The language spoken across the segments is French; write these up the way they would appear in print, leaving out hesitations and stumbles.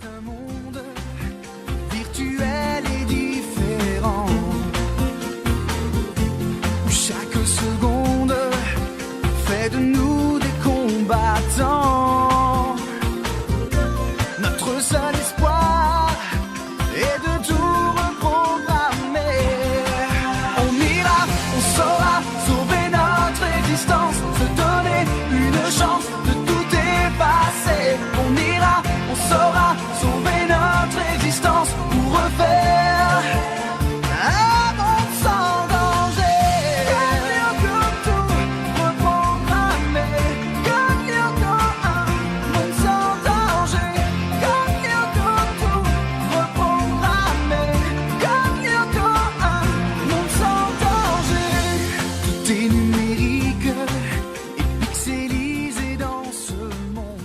Un monde virtuel et différent, où chaque seconde fait de nous des combattants. Notre seul espoir est de tout reprogrammer. On ira, on saura sauver notre existence, se donner une chance de tout effacer. On ira, on saura sauver notre existence pour refaire un monde sans danger. Gagnons comme tout reprogrammer. Gagnons comme un monde sans danger. Gagnons comme tout reprogrammer. Gagnons comme un monde sans danger. Tout est numérique et pixelisé dans ce monde.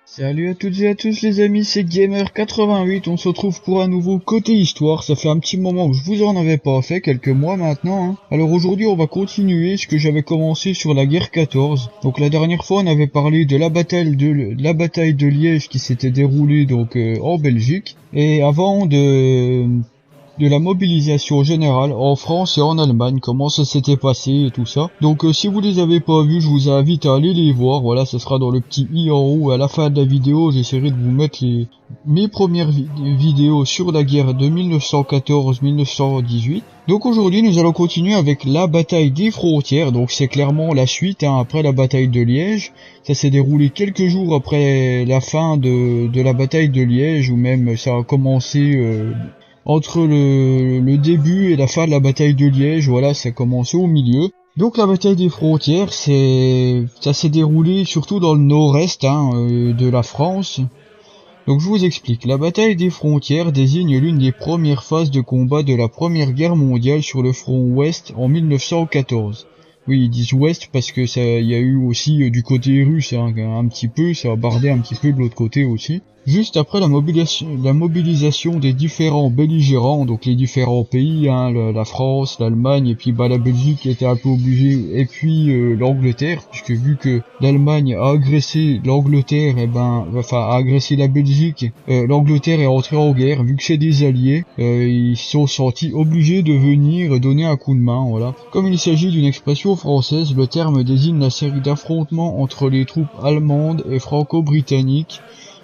Salut à toutes et à tous les amis, c'est Gamer88, on se retrouve pour un nouveau côté histoire. Ça fait un petit moment que je vous en avais pas fait, quelques mois maintenant. Alors aujourd'hui on va continuer ce que j'avais commencé sur la guerre 14. Donc la dernière fois on avait parlé de la bataille de Liège qui s'était déroulée donc en Belgique. Et avant de la mobilisation générale en France et en Allemagne, comment ça s'était passé et tout ça. Donc si vous les avez pas vus, je vous invite à aller les voir. Voilà, ce sera dans le petit i en haut. À la fin de la vidéo, j'essaierai de vous mettre mes premières vidéos sur la guerre de 1914-1918. Donc aujourd'hui, nous allons continuer avec la bataille des frontières. Donc c'est clairement la suite après la bataille de Liège. Ça s'est déroulé quelques jours après la fin de la bataille de Liège, ou même ça a commencé entre le début et la fin de la bataille de Liège. Voilà, ça a commencé au milieu. Donc la bataille des frontières, ça s'est déroulé surtout dans le nord-est de la France. Donc je vous explique. La bataille des frontières désigne l'une des premières phases de combat de la Première Guerre mondiale sur le front ouest en 1914. Oui, ils disent ouest parce que il y a eu aussi du côté russe un petit peu, ça a bardé un petit peu de l'autre côté aussi. Juste après la mobilisation des différents belligérants, donc les différents pays, la France, l'Allemagne et puis la Belgique était un peu obligée, et puis l'Angleterre, puisque vu que l'Allemagne a agressé l'Angleterre, a agressé la Belgique, l'Angleterre est entrée en guerre, vu que c'est des alliés, ils se sont sentis obligés de venir donner un coup de main, voilà. Comme il s'agit d'une expression française, le terme désigne la série d'affrontements entre les troupes allemandes et franco-britanniques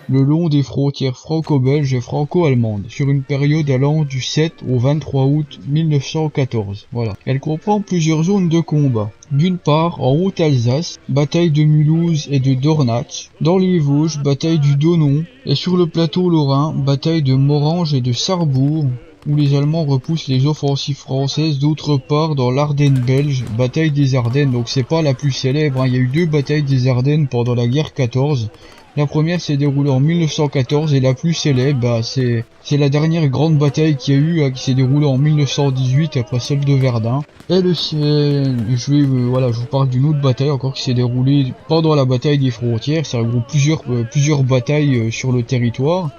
le long des frontières franco-belges et franco-allemandes, sur une période allant du 7 au 23 août 1914. Voilà. Elle comprend plusieurs zones de combat. D'une part, en Haute-Alsace, bataille de Mulhouse et de Dornach. Dans les Vosges, bataille du Donon. Et sur le plateau lorrain, bataille de Morhange et de Sarrebourg, où les Allemands repoussent les offensives françaises. D'autre part, dans l'Ardenne belge, bataille des Ardennes. Donc c'est pas la plus célèbre, il y a eu deux batailles des Ardennes pendant la guerre 14. La première s'est déroulée en 1914 et la plus célèbre, c'est la dernière grande bataille qu'il y a eu, qui s'est déroulée en 1918 après celle de Verdun. Et je vous parle d'une autre bataille encore qui s'est déroulée pendant la bataille des frontières. Ça regroupe plusieurs batailles sur le territoire.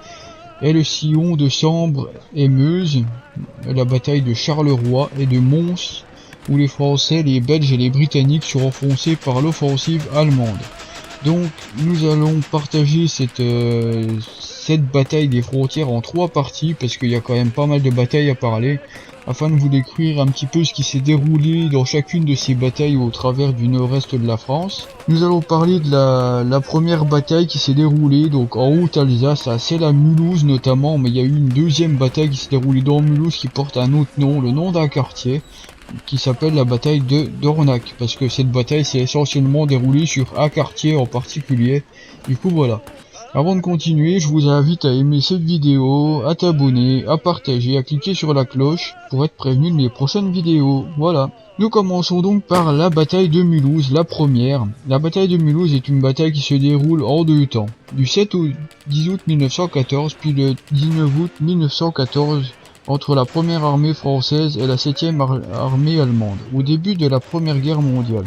Et le sillon de Sambre et Meuse, la bataille de Charleroi et de Mons, où les Français, les Belges et les Britanniques sont enfoncés par l'offensive allemande. Donc nous allons partager cette bataille des frontières en trois parties, parce qu'il y a quand même pas mal de batailles à parler, afin de vous décrire un petit peu ce qui s'est déroulé dans chacune de ces batailles au travers du nord-est de la France. Nous allons parler de la première bataille qui s'est déroulée donc en Haute-Alsace, à celle à Mulhouse notamment, mais il y a eu une deuxième bataille qui s'est déroulée dans Mulhouse qui porte un autre nom, le nom d'un quartier, qui s'appelle la bataille de Dornach, parce que cette bataille s'est essentiellement déroulée sur un quartier en particulier. Du coup voilà. Avant de continuer, je vous invite à aimer cette vidéo, à t'abonner, à partager, à cliquer sur la cloche pour être prévenu de mes prochaines vidéos. Voilà. Nous commençons donc par la bataille de Mulhouse, la première. La bataille de Mulhouse est une bataille qui se déroule en deux temps. Du 7 au 10 août 1914, puis le 19 août 1914, entre la première armée française et la 7e armée allemande, au début de la Première Guerre mondiale.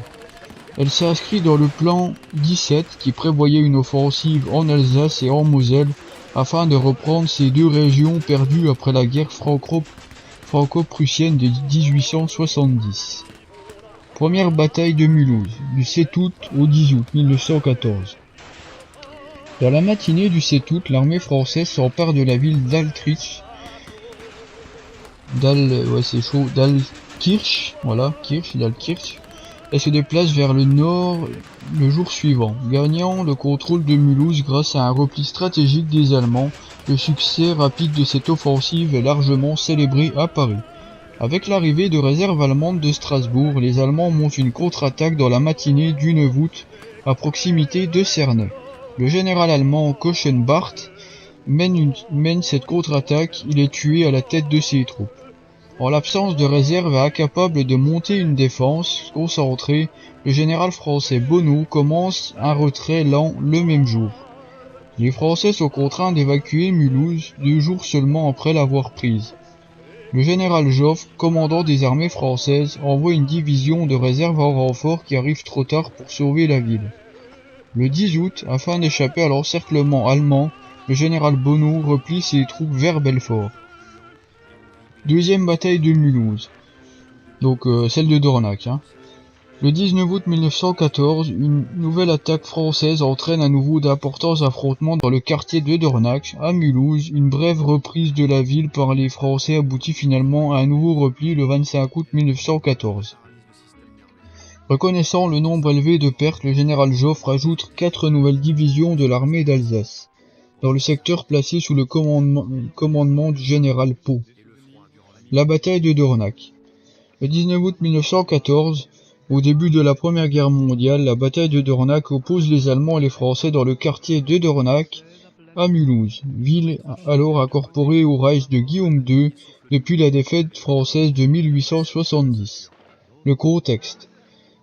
Elle s'inscrit dans le plan 17 qui prévoyait une offensive en Alsace et en Moselle afin de reprendre ces deux régions perdues après la guerre franco-prussienne de 1870. Première bataille de Mulhouse, du 7 août au 10 août 1914. Dans la matinée du 7 août, l'armée française s'empare de la ville d'Altrich, d'Alkirch, voilà, d'Alkirch, et se déplace vers le nord le jour suivant, gagnant le contrôle de Mulhouse grâce à un repli stratégique des Allemands. Le succès rapide de cette offensive est largement célébré à Paris. Avec l'arrivée de réserves allemandes de Strasbourg, les Allemands montent une contre-attaque dans la matinée du 9 août à proximité de Cernay. Le général allemand Koschenbart mène cette contre-attaque, il est tué à la tête de ses troupes. En l'absence de réserve et incapable de monter une défense concentrée, le général français Bonneau commence un retrait lent le même jour. Les Français sont contraints d'évacuer Mulhouse 2 jours seulement après l'avoir prise. Le général Joffre, commandant des armées françaises, envoie une division de réserve en renfort qui arrive trop tard pour sauver la ville. Le 10 août, afin d'échapper à l'encerclement allemand, le général Bonneau replie ses troupes vers Belfort. Deuxième bataille de Mulhouse, donc celle de Dornac. Le 19 août 1914, une nouvelle attaque française entraîne à nouveau d'importants affrontements dans le quartier de Dornac. À Mulhouse, une brève reprise de la ville par les Français aboutit finalement à un nouveau repli le 25 août 1914. Reconnaissant le nombre élevé de pertes, le général Joffre ajoute 4 nouvelles divisions de l'armée d'Alsace, dans le secteur placé sous le commandement du général Pau. La bataille de Dornac. Le 19 août 1914, au début de la Première Guerre mondiale, la bataille de Dornac oppose les Allemands et les Français dans le quartier de Dornac à Mulhouse, ville alors incorporée au Reich de Guillaume II depuis la défaite française de 1870. Le contexte.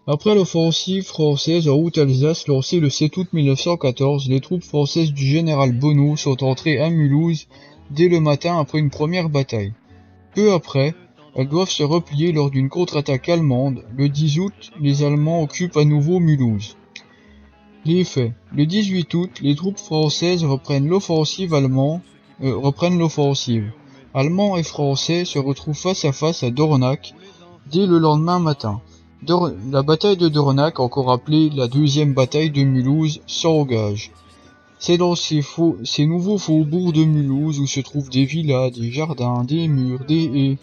Après l'offensive française en Haute-Alsace lancée le 7 août 1914, les troupes françaises du général Bonneau sont entrées à Mulhouse dès le matin après une première bataille. Peu après, elles doivent se replier lors d'une contre-attaque allemande. Le 10 août, les Allemands occupent à nouveau Mulhouse. Les faits. Le 18 août, les troupes françaises reprennent l'offensive. Allemands et Français se retrouvent face à face à Dornac dès le lendemain matin. La bataille de Dornac, encore appelée la deuxième bataille de Mulhouse, s'engage. C'est dans ces nouveaux faubourgs de Mulhouse où se trouvent des villas, des jardins, des murs, des haies,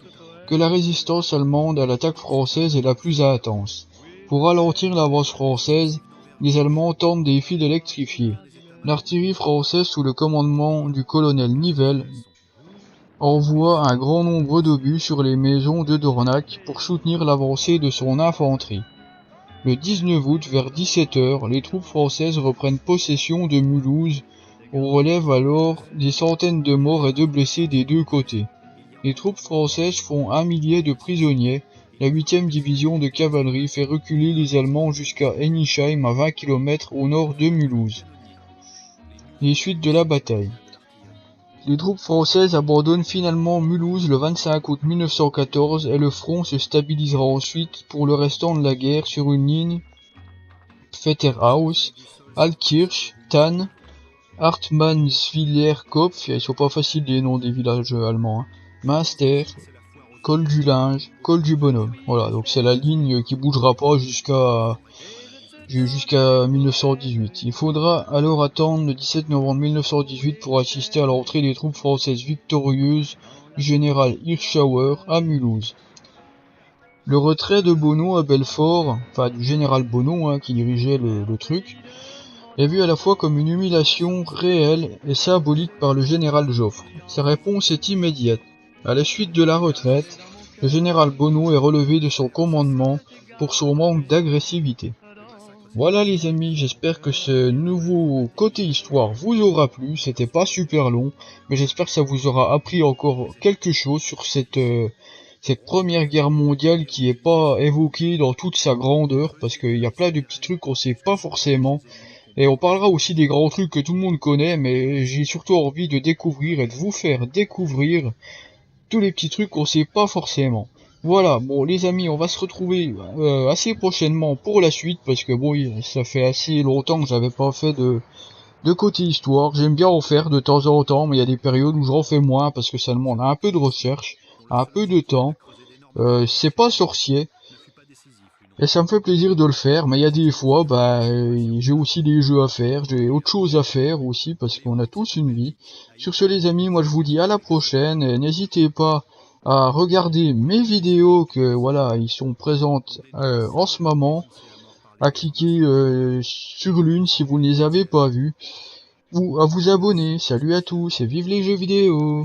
que la résistance allemande à l'attaque française est la plus intense. Pour ralentir l'avance française, les Allemands tentent des fils électrifiés. L'artillerie française sous le commandement du colonel Nivelle envoie un grand nombre d'obus sur les maisons de Dornac pour soutenir l'avancée de son infanterie. Le 19 août, vers 17 h, les troupes françaises reprennent possession de Mulhouse. On relève alors des centaines de morts et de blessés des deux côtés. Les troupes françaises font 1 millier de prisonniers. La 8e division de cavalerie fait reculer les Allemands jusqu'à Hennisheim à 20 km au nord de Mulhouse. Les suites de la bataille. Les troupes françaises abandonnent finalement Mulhouse le 25 août 1914 et le front se stabilisera ensuite pour le restant de la guerre sur une ligne Vetterhaus, Altkirch, Thann, Hartmannswiller-Kopf, ils sont pas faciles les noms des villages allemands, Münster, Col du Linge, Col du Bonhomme. Voilà, donc c'est la ligne qui bougera pas jusqu'à 1918. Il faudra alors attendre le 17 novembre 1918 pour assister à l'entrée des troupes françaises victorieuses du général Hirschauer à Mulhouse. Le retrait de Bonneau à Belfort, enfin du général Bonneau qui dirigeait le truc, est vu à la fois comme une humiliation réelle et symbolique par le général Joffre. Sa réponse est immédiate. À la suite de la retraite, le général Bonneau est relevé de son commandement pour son manque d'agressivité. Voilà les amis, j'espère que ce nouveau côté histoire vous aura plu. C'était pas super long, mais j'espère que ça vous aura appris encore quelque chose sur cette première guerre mondiale qui est pas évoquée dans toute sa grandeur, parce qu'il y a plein de petits trucs qu'on sait pas forcément. Et on parlera aussi des grands trucs que tout le monde connaît, mais j'ai surtout envie de découvrir et de vous faire découvrir tous les petits trucs qu'on sait pas forcément. Voilà, bon les amis, on va se retrouver assez prochainement pour la suite, parce que bon, ça fait assez longtemps que j'avais pas fait de côté histoire. J'aime bien en faire de temps en temps, mais il y a des périodes où j'en fais moins, parce que ça demande un peu de recherche, un peu de temps. C'est pas sorcier. Et ça me fait plaisir de le faire, mais il y a des fois, j'ai aussi des jeux à faire, j'ai autre chose à faire aussi, parce qu'on a tous une vie. Sur ce les amis, moi je vous dis à la prochaine, et n'hésitez pas à regarder mes vidéos que voilà, ils sont présentes en ce moment, à cliquer sur l'une si vous ne les avez pas vues, ou à vous abonner. Salut à tous et vive les jeux vidéo!